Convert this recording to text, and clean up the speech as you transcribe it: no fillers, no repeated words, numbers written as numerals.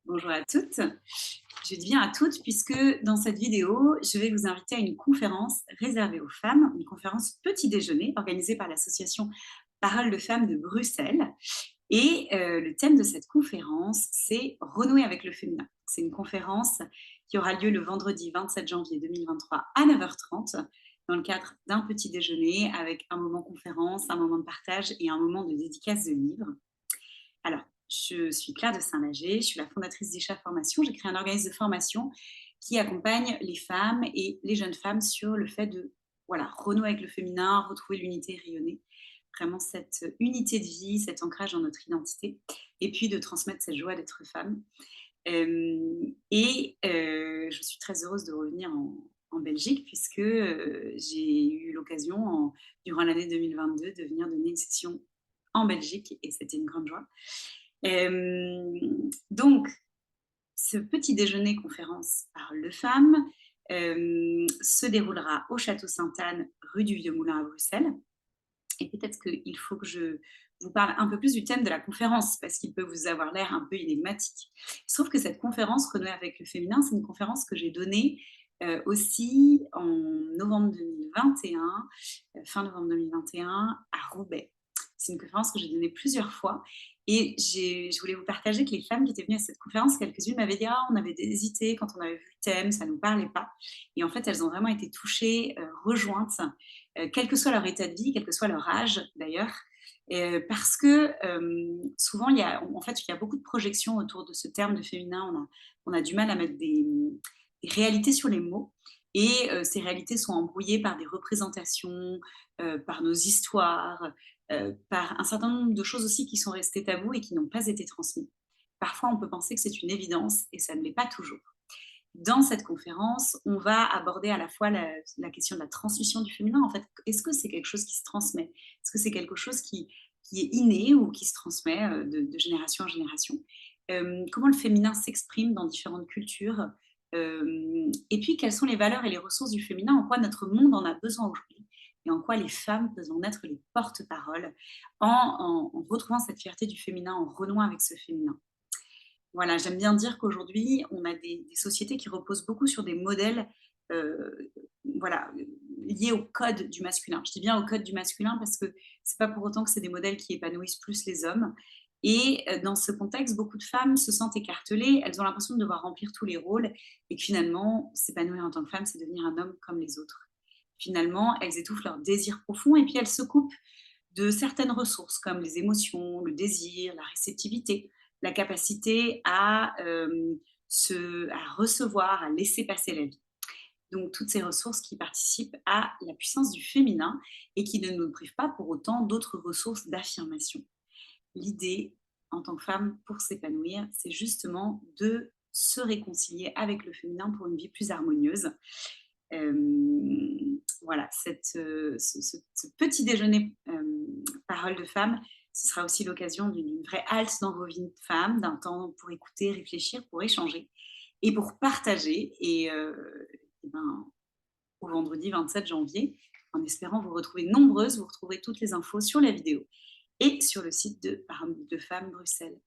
Bonjour à toutes. Je dis bien à toutes puisque dans cette vidéo, je vais vous inviter à une conférence réservée aux femmes, une conférence petit déjeuner organisée par l'association Parole de femmes de Bruxelles. Et le thème de cette conférence, c'est renouer avec le féminin. C'est une conférence qui aura lieu le vendredi 27 janvier 2023 à 9h30 dans le cadre d'un petit déjeuner avec un moment conférence, un moment de partage et un moment de dédicace de livres. Alors, je suis Claire de Saint-Lager, je suis la fondatrice d'Isha Formation. J'ai créé un organisme de formation qui accompagne les femmes et les jeunes femmes sur le fait de voilà, renouer avec le féminin, retrouver l'unité, rayonner. Vraiment cette unité de vie, cet ancrage dans notre identité. Et puis de transmettre cette joie d'être femme. Je suis très heureuse de revenir en Belgique puisque j'ai eu l'occasion, durant l'année 2022, de venir donner une session en Belgique et c'était une grande joie. Donc, ce petit déjeuner conférence Parole de femmes se déroulera au Château Sainte-Anne, rue du Vieux Moulin à Bruxelles. Et peut-être qu'il faut que je vous parle un peu plus du thème de la conférence, parce qu'il peut vous avoir l'air un peu énigmatique. Il se trouve que cette conférence Renouer avec le féminin, c'est une conférence que j'ai donnée aussi en novembre 2021, fin novembre 2021, à Roubaix. C'est une conférence que j'ai donnée plusieurs fois. Et je voulais vous partager que les femmes qui étaient venues à cette conférence, quelques-unes m'avaient dit: «Ah, on avait hésité quand on avait vu le thème, ça ne nous parlait pas». Et en fait, elles ont vraiment été touchées, rejointes, quel que soit leur état de vie, quel que soit leur âge d'ailleurs. Parce que souvent, en fait, il y a beaucoup de projections autour de ce terme de féminin. On a du mal à mettre des réalités sur les mots. Et ces réalités sont embrouillées par des représentations, par nos histoires, par un certain nombre de choses aussi qui sont restées tabous et qui n'ont pas été transmises. Parfois, on peut penser que c'est une évidence et ça ne l'est pas toujours. Dans cette conférence, on va aborder à la fois la question de la transmission du féminin. En fait, est-ce que c'est quelque chose qui se transmet? Est-ce que c'est quelque chose qui est inné ou qui se transmet de génération en génération? Comment le féminin s'exprime dans différentes cultures? Et puis, quelles sont les valeurs et les ressources du féminin? En quoi notre monde en a besoin aujourd'hui? Et en quoi les femmes peuvent en être les porte-paroles en retrouvant cette fierté du féminin, en renouant avec ce féminin. Voilà, j'aime bien dire qu'aujourd'hui, on a des sociétés qui reposent beaucoup sur des modèles, heu, voilà, liés au code du masculin. Je dis bien au code du masculin parce que c'est pas pour autant que c'est des modèles qui épanouissent plus les hommes et dans ce contexte, beaucoup de femmes se sentent écartelées. Elles ont l'impression de devoir remplir tous les rôles et que finalement, s'épanouir en tant que femme, c'est devenir un homme comme les autres. Finalement, elles étouffent leurs désirs profonds et puis elles se coupent de certaines ressources comme les émotions, le désir, la réceptivité, la capacité à recevoir, à laisser passer la vie. Donc toutes ces ressources qui participent à la puissance du féminin et qui ne nous privent pas pour autant d'autres ressources d'affirmation. L'idée, en tant que femme, pour s'épanouir, c'est justement de se réconcilier avec le féminin pour une vie plus harmonieuse. Voilà, ce petit déjeuner parole de femme, ce sera aussi l'occasion d'une vraie halte dans vos vies de femmes, d'un temps pour écouter, réfléchir, pour échanger et pour partager. Et ben, au vendredi 27 janvier, en espérant vous retrouver nombreuses, vous retrouverez toutes les infos sur la vidéo et sur le site de Parole de femmes Bruxelles.